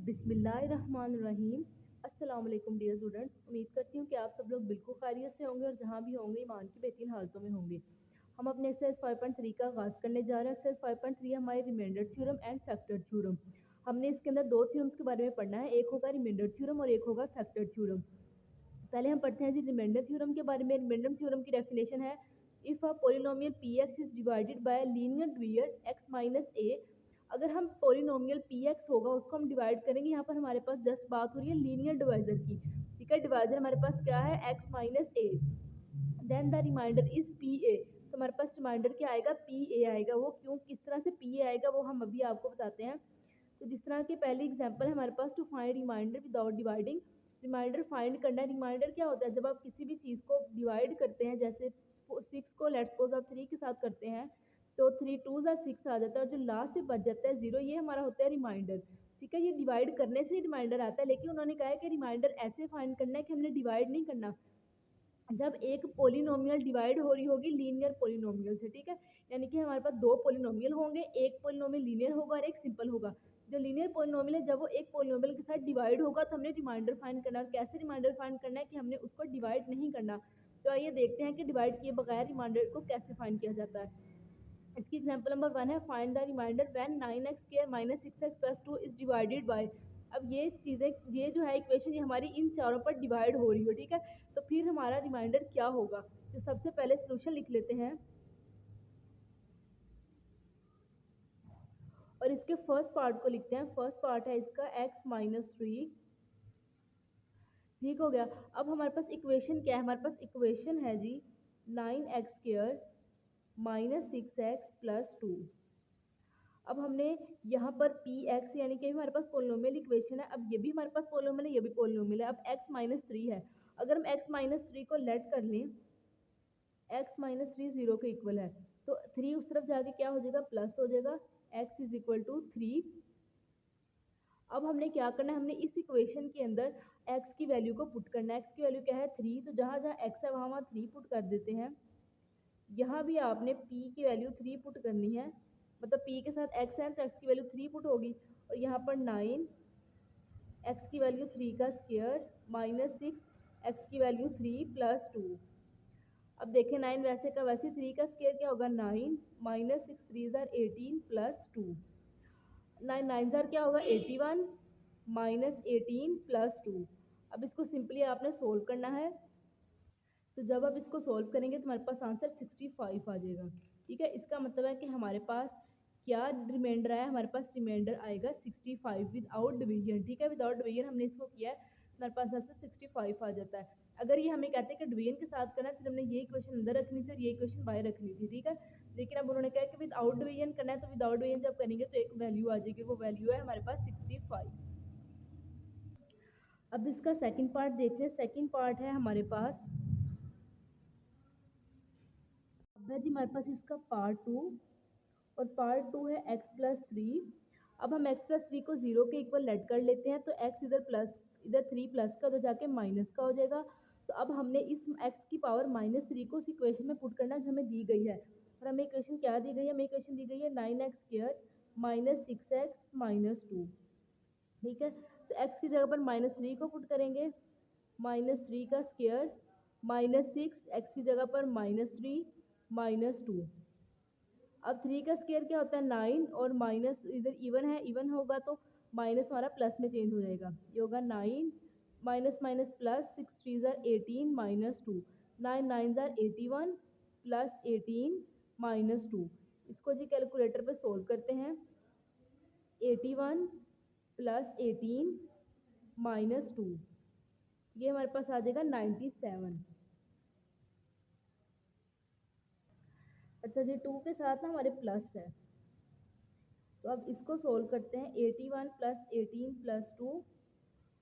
बिस्मिल्लाहिर्रहमानिर्रहीम। अस्सलाम वालेकुम डियर स्टूडेंट्स, उम्मीद करती हूँ कि आप सब लोग बिल्कुल खैरियत से होंगे और जहाँ भी होंगे ईमान की बेहतरीन हालतों में होंगे। हम अपने एक्सरसाइज 5.3 का आगाज़ करने जा रहे हैं। एक्सरसाइज 5.3 हमारे remainder theorem and factor theorem. हमने इसके अंदर दो थ्योरम्स के बारे में पढ़ना है, एक होगा रिमाइंडर थ्योरम और एक होगा फैक्टर थ्योरम। पहले हम पढ़ते हैं जी रिमाइंडर थ्योरम के बारे में। रिमाइंडर थ्योरम की डेफिनेशन है, if a polynomial p x is divided by linear divisor x minus a. अगर हम पोलिनोमियल पी एक्स होगा उसको हम डिवाइड करेंगे, यहाँ पर हमारे पास जस्ट बात हो रही है लीनियर डिवाइजर की, ठीक है। डिवाइजर हमारे पास क्या है, X minus A, then the remainder is P A. तो हमारे पास रिमाइंडर क्या आएगा, पी ए आएगा। वो क्यों, किस तरह से पी ए आएगा वो हम अभी आपको बताते हैं। तो जिस तरह की पहली एग्जांपल है हमारे पास, to find remainder without dividing. Remainder find करना है। रिमाइंडर क्या होता है, जब आप किसी भी चीज़ को डिवाइड करते हैं, जैसे 6 को लेट्स सपोज आप 3 के साथ करते हैं तो 3 2 ज़ा 6 आ जाता है और जो लास्ट में बच जाता है 0, ये हमारा होता है रिमाइंडर, ठीक है। ये डिवाइड करने से ही रिमाइंडर आता है, लेकिन उन्होंने कहा है कि रिमाइंडर ऐसे फाइंड करना है कि हमने डिवाइड नहीं करना, जब एक पोलिनोमियल डिवाइड हो रही होगी लीनियर पोलिनोमियल से, ठीक है। यानी कि हमारे पास दो पोलिनोमियल होंगे, एक पोलिनोमियल लीनियर होगा और एक सिंपल होगा। जो लीनियर पोलिनोमियल है जब वो एक पोलिनोमियल के साथ डिवाइड होगा तो हमने रिमाइंडर फाइंड करना है। कैसे रिमाइंडर फाइंड करना है कि हमने उसको डिवाइड नहीं करना। तो आइए देखते हैं कि डिवाइड किए बगैर रिमाइंडर को कैसे फाइंड किया जाता है। इसकी एग्जांपल नंबर 1 है, find the remainder when 9x² - 6x + 2 is divided by. अब ये चीज़ें, ये जो है इक्वेशन, ये हमारी इन चारों पर डिवाइड हो रही हो, ठीक है। तो फिर हमारा रिमाइंडर क्या होगा, तो सबसे पहले सोल्यूशन लिख लेते हैं और इसके फर्स्ट पार्ट को लिखते हैं। फर्स्ट पार्ट है इसका x-3, ठीक हो गया। अब हमारे पास इक्वेशन क्या है, हमारे पास इक्वेशन है जी 9x² - 6x + 2। अब हमने यहाँ पर पी एक्स यानी कि हमारे पास पोलिनोमियल इक्वेशन है। अब ये भी हमारे पास पोलिनोमियल है, ये भी पोलिनोमियल है। अब x-3 है, अगर हम x-3 को लेट कर लें, x-3 0 के इक्वल है, तो 3 उस तरफ जाके क्या हो जाएगा, प्लस हो जाएगा, x = 3। अब हमने क्या करना है, हमने इस इक्वेशन के अंदर x की वैल्यू को पुट करना है। x की वैल्यू क्या है, 3, तो जहाँ जहाँ x है वहाँ वहाँ 3 पुट कर देते हैं। यहाँ भी आपने p की वैल्यू 3 पुट करनी है, मतलब p के साथ x है तो x की वैल्यू 3 पुट होगी। और यहाँ पर 9, x की वैल्यू 3 का स्क्वायर माइनस 6, x की वैल्यू 3 + 2। अब देखें 9 वैसे का वैसे, 3 का स्क्वायर क्या होगा, 9 माइनस 6 3 ज़ार 18 + 2। 9 9 ज़ार क्या होगा, 81 माइनस 18 + 2। अब इसको सिंपली आपने सोल्व करना है। तो जब आप इसको सोल्व करेंगे तो हमारे पास आंसर 65 आ जाएगा, ठीक है। इसका मतलब है कि हमारे पास क्या रिमाइंडर आया, हमारे पास रिमाइंडर आएगा 65 विदाउट डिवीजन, ठीक है। विदाउट डिवीजन हमने इसको किया है, हमारे पास आंसर 65 आ जाता है। अगर ये हमें कहते हैं कि डिवीजन के साथ करना है तो हमने ये इक्वेशन अंदर रखनी थी और ये इक्वेशन बाहर रखनी थी, ठीक है। लेकिन अब उन्होंने कहा कि विदाउट डिवीजन करना है, तो विदाउट डिवीजन जब करेंगे तो एक वैल्यू आ जाएगी, वो वैल्यू है हमारे पास 65। अब इसका सेकंड पार्ट देखते हैं। सेकंड पार्ट है हमारे पास, अब है जी हमारे पास इसका पार्ट 2, और पार्ट 2 है x+3। अब हम x+3 को 0 के इक्वल लेट कर लेते हैं, तो x इधर प्लस, इधर 3 प्लस का तो जाके माइनस का हो जाएगा। तो अब हमने इस x की पावर -3 को उस इक्वेशन में पुट करना जो हमें दी गई है। और हमें इक्वेशन क्या दी गई है, हमें इक्वेशन दी गई है 9x² - 6x - 2, ठीक है। तो x की जगह पर -3 को पुट करेंगे, -3 का स्क्वायर -6, x की जगह पर -3 -2। अब 3 का स्क्वायर क्या होता है, 9, और माइनस इधर इवन है, इवन होगा तो माइनस हमारा प्लस में चेंज हो जाएगा। ये होगा 9 माइनस माइनस प्लस, 6 3 ज़ार 18 -2, 9 9 ज़ार 81 + 18 -2। इसको जी कैलकुलेटर पे सोल्व करते हैं। 81 + 18 -2, ये हमारे पास आ जाएगा 97। अच्छा जी, 2 के साथ ना हमारे प्लस है, तो अब इसको सोल्व करते हैं। 81 + 18 + 2,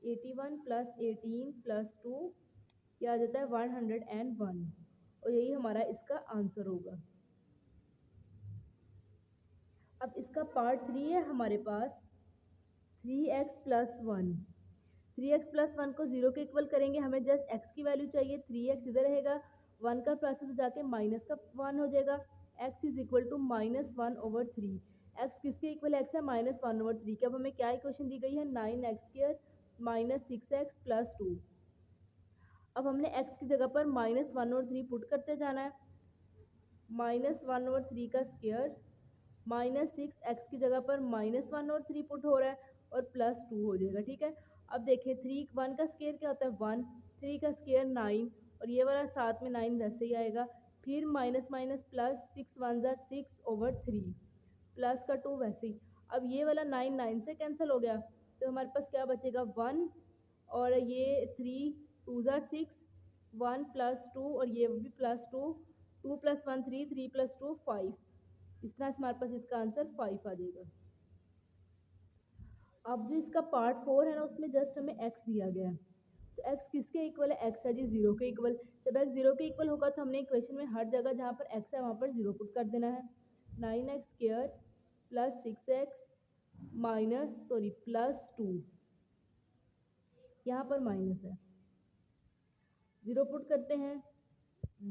81 + 18 + 2, ये आ जाता है 101, और यही हमारा इसका आंसर होगा। अब इसका पार्ट 3 है हमारे पास 3x + 1। 3x + 1 को 0 के इक्वल करेंगे, हमें जस्ट x की वैल्यू चाहिए। 3x इधर रहेगा, 1 का प्लस है तो जाके माइनस का 1 हो जाएगा। x = -1/3। एक्स किसके इक्वल एक्स है -1/3 की। अब हमें क्या इक्वेशन दी गई है 9x² -6x + 2। अब हमने x की जगह पर -1/3 पुट करते जाना है। -1/3 का स्क्वायर -6x की जगह पर -1/3 पुट हो रहा है और +2 हो जाएगा। ठीक है, अब देखें 1 का स्क्वायर क्या होता है 1, 3 का स्क्वायर 9 और ये वाला साथ में 9 वैसे ही आएगा। फिर माइनस माइनस प्लस 6 1 ज़ा 6/3 प्लस का 2 वैसे ही। अब ये वाला 9 9 से कैंसिल हो गया तो हमारे पास क्या बचेगा 1 और ये 3 2 ज़ा 6 1 + 2 और ये भी +2 2 + 1 3 3 + 2 5। इस तरह से हमारे पास इसका आंसर 5 आ जाएगा। अब जो इसका पार्ट 4 है ना उसमें जस्ट हमें x दिया गया है। तो x किसके इक्वल है x है जी 0 के इक्वल। जब x 0 के इक्वल होगा तो हमने इक्वेशन में हर जगह जहाँ पर x है वहाँ पर 0 पुट कर देना है। 9x² + 6x +2 यहाँ पर माइनस है 0 पुट करते हैं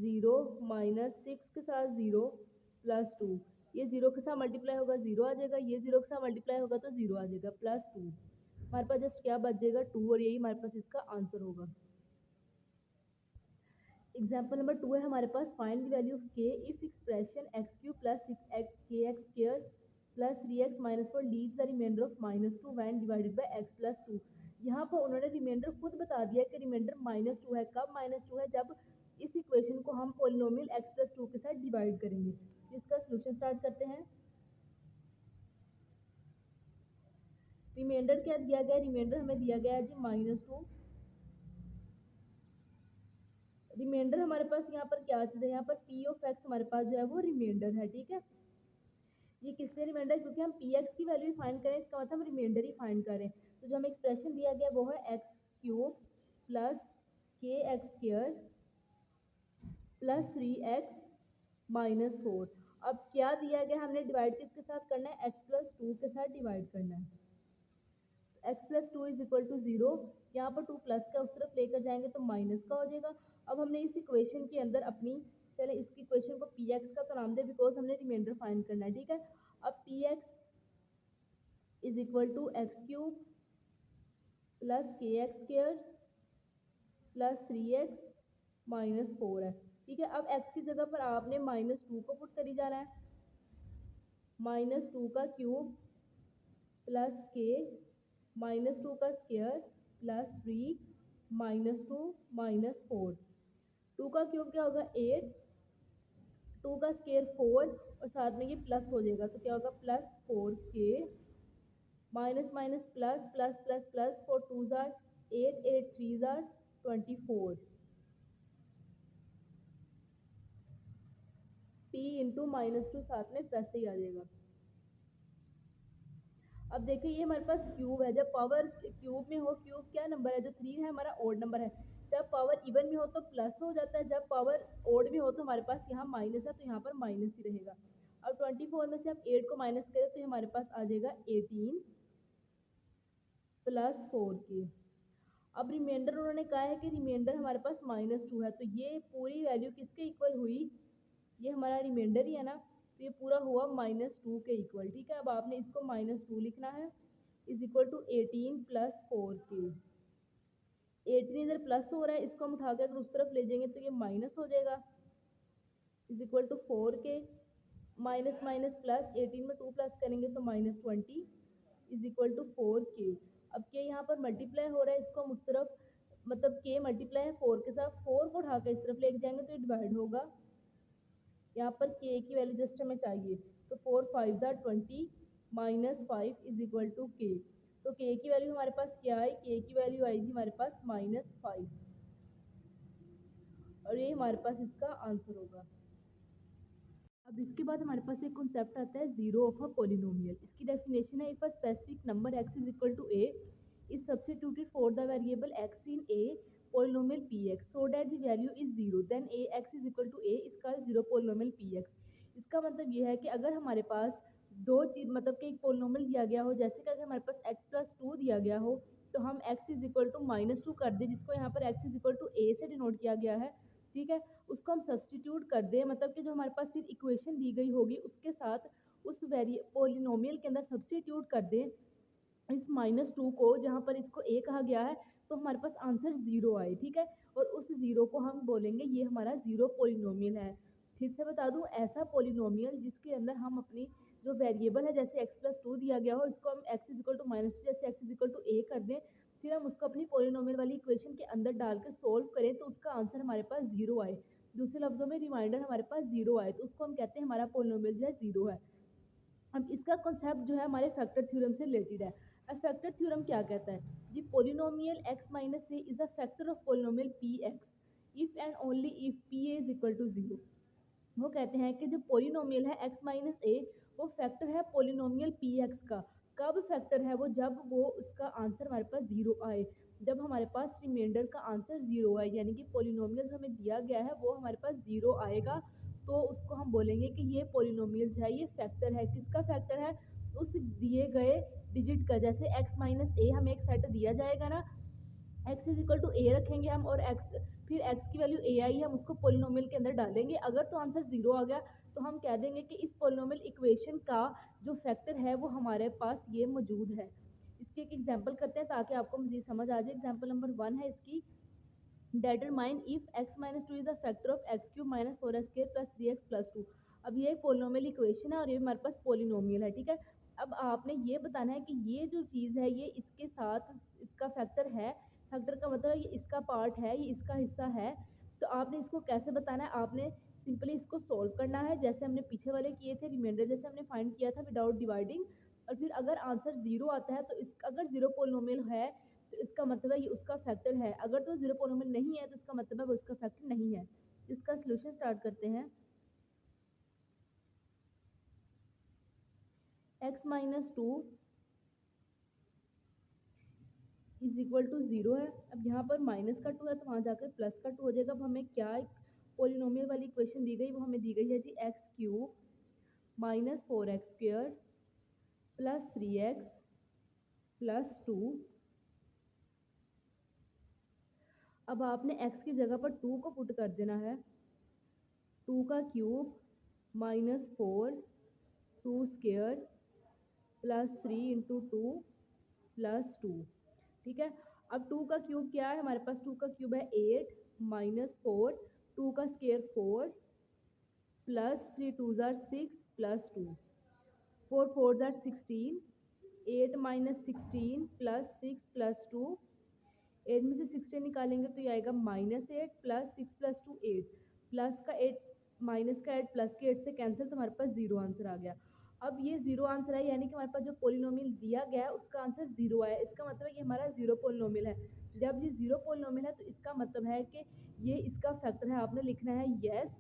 0 -6 के साथ 0 +2 ये 0 के साथ मल्टीप्लाई होगा 0 आ जाएगा, ये 0 के साथ मल्टीप्लाई होगा तो 0 आ जाएगा +2। हमारे पास जस्ट क्या बच जाएगा 2 और यही हमारे पास इसका आंसर होगा। एग्जाम्पल नंबर 2 है हमारे पास find the value of k if expression x³ + 6kx² + 3x - 4 leaves the remainder of -2 when divided by x + 2। यहाँ पर उन्होंने रिमाइंडर खुद बता दिया कि रिमाइंडर -2 है। कब -2 है जब इस इक्वेशन को हम पोलिनोमियल x + 2 के साथ डिवाइड करेंगे। तो इसका सोल्यूशन स्टार्ट करते हैं। रिमाइंडर क्या दिया गया, रिमाइंडर हमें दिया गया है जी -2। रिमाइंडर हमारे पास यहाँ पर क्या चीज़ है, यहाँ पर p ऑफ x हमारे पास जो है वो रिमाइंडर है। ठीक है, ये किसने रिमाइंडर, क्योंकि हम पी एक्स की वैल्यू फाइंड करें इसका मतलब हम रिमाइंडर ही फाइंड करें। तो जो हमें एक्सप्रेशन दिया गया वो है x³ + kx² + 3x - 4। अब क्या दिया गया, हमने डिवाइड किसके साथ करना है x + 2 के साथ डिवाइड करना है। x + 2 = 0, यहाँ पर 2 प्लस का उस तरफ लेकर जाएंगे तो माइनस का हो जाएगा। अब हमने इस इक्वेशन के अंदर अपनी, चले इसकी इक्वेशन को पी एक्स का तो नाम दे बिकॉज हमने रिमाइंडर फाइंड करना है। ठीक है, अब P x = x³ + kx² + 3x - 4 है। ठीक है, अब x की जगह पर आपने -2 को पुट करी जाना है। -2 का क्यूब + k -2 का स्क्वायर + 3 -2 -4। 2 का क्यूब क्या होगा 8, 2 का स्क्वायर 4 और साथ में ये प्लस हो जाएगा तो क्या होगा +4k minus minus plus plus plus plus 4 2 ज़ार 8 8 3 ज़ार 24 p इंटू -2 साथ में प्लस से ही आ जाएगा। अब देखिए ये हमारे पास क्यूब है, जब पावर क्यूब में हो, क्यूब क्या नंबर है जो 3 है हमारा ओड नंबर है। जब पावर इवन में हो तो प्लस हो जाता है, जब पावर ओड में हो तो हमारे पास यहाँ माइनस है तो यहाँ पर माइनस ही रहेगा। अब 24 में से आप 8 को माइनस करें तो हमारे पास आ जाएगा 18 + 4k। अब रिमाइंडर उन्होंने कहा है कि रिमाइंडर हमारे पास -2 है तो ये पूरी वैल्यू किसके इक्वल हुई, ये हमारा रिमाइंडर ही है ना, तो ये पूरा हुआ -2 के इक्वल। ठीक है, अब आपने इसको -2 लिखना है = 18 + 4k। 18 इधर प्लस हो रहा है, इसको हम उठा के अगर उस तरफ ले जाएंगे तो ये माइनस हो जाएगा = 4k माइनस माइनस प्लस 18 में 2 प्लस करेंगे तो -20 = 4k। अब के यहाँ पर मल्टीप्लाई हो रहा है, इसको हम उस तरफ मतलब k मल्टीप्लाई है 4 के साथ, 4 को उठा कर इस तरफ लेके जाएंगे तो ये डिवाइड होगा। यहाँ पर k की वैल्यू जस्ट हमें चाहिए तो 4 5 ज़ार 20 -5 = k। तो k की वैल्यू हमारे पास क्या आई, k की वैल्यू आई जी हमारे पास -5 और ये हमारे पास इसका आंसर होगा। अब इसके बाद हमारे पास एक कॉन्सेप्ट आता है जीरो ऑफ अ पोलिनोमियल। इसकी डेफिनेशन है if a specific number x = a is substituted for the variable x in a polynomial px so that the value is 0 then ax = a is called zero polynomial px। इसका मतलब ये है कि अगर हमारे पास दो चीज मतलब कि एक पोलिनोमियल दिया गया हो, जैसे कि अगर हमारे पास x + 2 दिया गया हो तो हम x = -2 कर दें, जिसको यहाँ पर x = a से डिनोट किया गया है। ठीक है, उसको हम सब्सटीट्यूट कर दें, मतलब कि जो हमारे पास फिर इक्वेशन दी गई होगी उसके साथ उस पोलिनोमियल के अंदर सब्स्टिट्यूट कर दें इस -2 को, जहाँ पर इसको a कहा गया है, तो हमारे पास आंसर 0 आए, ठीक है। और उस 0 को हम बोलेंगे ये हमारा 0 पोलिनोमियल है। फिर से बता दूं, ऐसा पोलिनोमियल जिसके अंदर हम अपनी जो वेरिएबल है, जैसे x+2 दिया गया हो, इसको हम x = -2 जैसे x = a कर दें, फिर हम उसको अपनी पोलिनोमियल वाली इक्वेशन के अंदर डाल के सोल्व करें, तो उसका आंसर हमारे पास 0 आए। दूसरे लफ्जों में रिमाइंडर हमारे पास 0 आए, तो उसको हम कहते हैं हमारा पोलिनोमियल जो है 0 है। अब इसका कॉन्सेप्ट जो है हमारे फैक्टर थ्योरम से रिलेटेड है। अब फैक्टर थ्योरम क्या कहता है? The polynomial x minus a is a factor of polynomial px if and only if pa is equal to 0। वो कहते हैं कि जो पोलिनोमियल है x माइनस ए, वो फैक्टर है पोलिनोमियल पी एक्स का। कब फैक्टर है वो? जब वो उसका आंसर हमारे पास 0 आए, जब हमारे पास रिमाइंडर का आंसर 0 आए, यानी कि पोलिनोमियल जो हमें दिया गया है वो हमारे पास 0 आएगा, तो उसको हम बोलेंगे कि ये पोलिनोमियल जो है ये फैक्टर है। किसका फैक्टर है? उस दिए गए डिजिट का। जैसे x माइनस ए हमें एक सेट दिया जाएगा ना, x इज इक्वल टू ए रखेंगे हम, और फिर x की वैल्यू ए आई, हम उसको पोलिनोमियल के अंदर डालेंगे। अगर तो आंसर 0 आ गया तो हम कह देंगे कि इस पोलिनोमियल इक्वेशन का जो फैक्टर है वो हमारे पास ये मौजूद है। इसकी एक एग्जांपल करते हैं ताकि आपको मज़ीद समझ आ जाए। एग्जांपल नंबर 1 है इसकी, determine if x minus 2 is a factor of x cube minus 4x square plus 3x plus 2। अब ये एक पोलिनोमियल इक्वेशन है और ये हमारे पास पोलिनोमियल है, ठीक है। अब आपने ये बताना है कि ये जो चीज़ है ये इसके साथ इसका फैक्टर है। फैक्टर का मतलब ये इसका पार्ट है, ये इसका हिस्सा है। तो आपने इसको कैसे बताना है? आपने सिंपली इसको सोल्व करना है, जैसे हमने पीछे वाले किए थे, रिमाइंडर जैसे हमने फाइंड किया था विदाउट डिवाइडिंग। और फिर अगर आंसर 0 आता है तो इस अगर 0 पोलिनोमियल है तो इसका मतलब है ये उसका फैक्टर है। अगर तो 0 पोलिनोमियल नहीं है तो इसका मतलब है वो उसका फैक्टर नहीं है। इसका सॉल्यूशन स्टार्ट करते हैं। x minus 2 is equal to 0 है। अब यहाँ पर माइनस का 2 है तो वहाँ जाकर प्लस का 2 हो जाएगा। अब हमें क्या पोलिनोमियल वाली इक्वेशन दी गई? वो हमें दी गई है g x cube minus 4x square plus 3x plus 2। अब आपने x की जगह पर 2 को पुट कर देना है। 2 का cube minus 4 2 square plus 3 into 2 plus 2, ठीक है। अब 2 का क्यूब क्या है हमारे पास? 2 का क्यूब है 8 माइनस 4, 2 का स्क्वेयर 4 प्लस 3 2 ज़ार 6 प्लस 2, 4 4 ज़ार 16, 8 माइनस 16 प्लस 6 प्लस 2। 8 में से 16 निकालेंगे तो ये आएगा -8 प्लस 6 प्लस 2 8, प्लस का 8 माइनस का 8 प्लस के 8 से कैंसिल, तो हमारे पास 0 आंसर आ गया। अब ये 0 आंसर है, यानी कि हमारे पास जो पोलिनोमियल दिया गया है उसका आंसर 0 आया। इसका मतलब है ये हमारा 0 पोलिनोमियल है। जब ये 0 पोलिनोमियल है तो इसका मतलब है कि ये इसका फैक्टर है। आपने लिखना है यस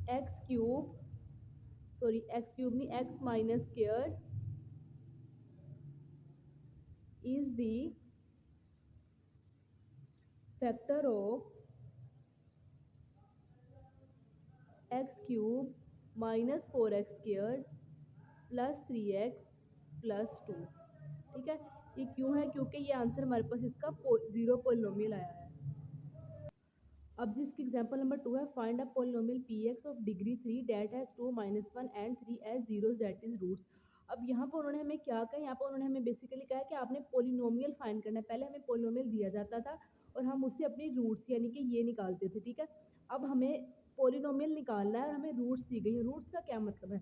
एक्स क्यूब नहीं, x minus square is the factor of x cube minus 4x squared plus 3x plus 2, ठीक है। ये क्यों है? क्योंकि ये आंसर हमारे पास इसका 0 पोलिनोमियल आया है। अब जिसकी एग्जांपल नंबर 2 है, find a polynomial px of degree 3 that has 2 -1 and 3 as zeros that is roots. अब यहाँ पर उन्होंने हमें क्या कहा? यहाँ पर उन्होंने हमें बेसिकली कहा है कि आपने पोलिनोमियल फाइंड करना है। पहले हमें पोलिनोमियल दिया जाता था और हम उससे अपनी रूट्स यानी कि ये निकालते थे, ठीक है। अब हमें पोलिनोमियल निकालना है और हमें रूट्स दी गई है। रूट्स का क्या मतलब है?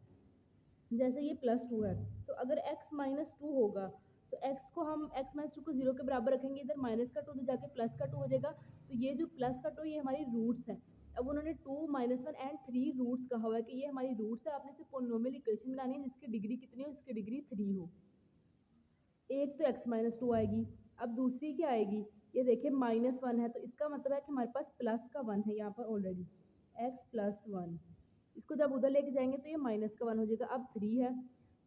जैसे ये +2 है तो अगर x माइनस 2 होगा तो x को हम x माइनस 2 को 0 के बराबर रखेंगे, इधर माइनस का 2 तो जाके प्लस का 2 हो जाएगा। तो ये जो प्लस का 2 ये हमारी रूट्स है। अब उन्होंने 2 -1 एंड 3 रूट्स कहा हुआ है कि ये हमारी रूट्स है। आपने सिर्फ पोलिनोमियल इक्वेशन बनानी है जिसकी डिग्री कितनी हो? इसकी डिग्री 3 हो। एक तो x माइनस 2 आएगी। अब दूसरी क्या आएगी? ये देखिए -1 है तो इसका मतलब है कि हमारे पास प्लस का 1 है यहाँ पर ऑलरेडी, x प्लस 1। इसको जब उधर लेके जाएंगे तो ये माइनस का 1 हो जाएगा। अब 3 है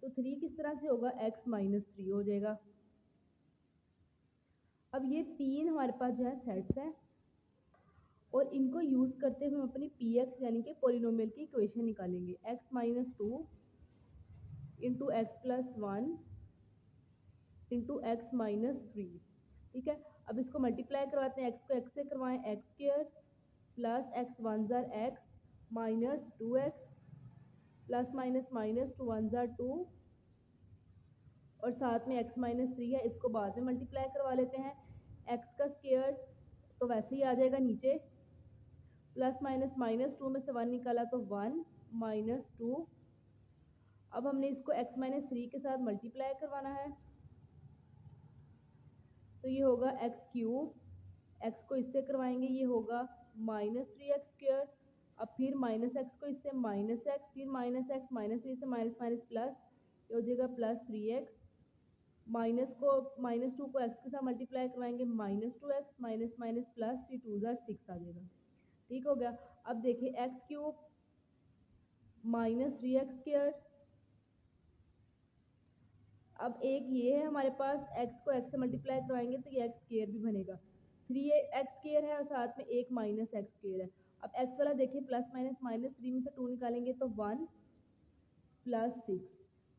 तो 3 किस तरह से होगा? x माइनस 3 हो जाएगा। अब ये 3 हमारे पास जो है सेट्स हैं और इनको यूज़ करते हुए हम अपनी px यानी कि पोलिनोमियल की इक्वेशन निकालेंगे। x minus 2 into x plus 1 into x minus 3, ठीक है। अब इसको मल्टीप्लाई करवाते हैं। x को x से करवाएं, x² प्लस x 1 ज़ार x minus 2x plus minus minus, 2 1 ज़ा 2 और साथ में x माइनस 3 है, इसको बाद में मल्टीप्लाई करवा लेते हैं। x का स्क्वायर तो वैसे ही आ जाएगा नीचे, प्लस माइनस माइनस, 2 में से 1 निकाला तो 1 माइनस 2। अब हमने इसको x माइनस 3 के साथ मल्टीप्लाई करवाना है, तो ये होगा एक्स क्यूब, एक्स को इससे करवाएंगे ये होगा माइनस 3x स्क्वायर। अब फिर माइनस एक्स को इससे माइनस एक्स, फिर माइनस एक्स, माइनस 3 से माइनस माइनस प्लस, ये हो जाएगा प्लस 3x। माइनस को माइनस 2 को x के साथ मल्टीप्लाई करवाएंगे, minus 2x, minus minus plus, 3 2 ज़ा 6 आ जाएगा। ठीक हो गया। अब देखिए x cube minus 3x square, अब एक ये है हमारे पास, x को x से मल्टीप्लाई करवाएंगे तो ये x स्क्वायर भी बनेगा, 3x स्क्वायर है और साथ में एक माइनस एक्स स्क्वायर है। अब x वाला देखिए, प्लस माइनस माइनस, 3 में से 2 निकालेंगे तो 1 प्लस 6।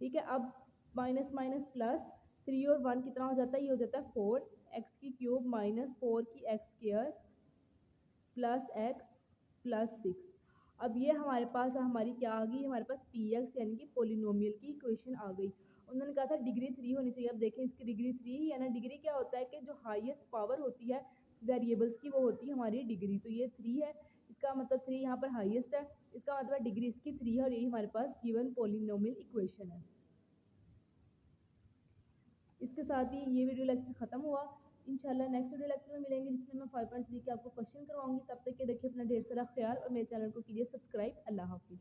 ठीक है, अब माइनस माइनस प्लस, 3 और 1 कितना हो जाता है, ये हो जाता है 4, एक्स की क्यूब माइनस 4 की x square plus x plus 6। अब ये हमारे पास हमारी क्या आ गई, हमारे पास पी एक्स यानी कि पोलिनोमियल की इक्वेशन आ गई। उन्होंने कहा था डिग्री 3 होनी चाहिए। अब देखें इसकी डिग्री 3 ही है ना। डिग्री क्या होता है कि जो हाईएस्ट पावर होती है वेरिएबल्स की, वो होती है हमारी डिग्री। तो ये 3 है, इसका मतलब 3 यहाँ पर हाईएस्ट है, इसका मतलब डिग्री इसकी 3 है और यही हमारे पास गिवन पोलिनोमियल इक्वेशन है। इसके साथ ही ये वीडियो लेक्चर खत्म हुआ। इंशाल्लाह नेक्स्ट वीडियो लेक्चर में मिलेंगे, जिसमें मैं 5.3 के आपको क्वेश्चन करवाऊंगी। तब तक के देखिए अपना ढेर सारा ख्याल और मेरे चैनल को कीजिए सब्सक्राइब। अल्लाह हाफिज़।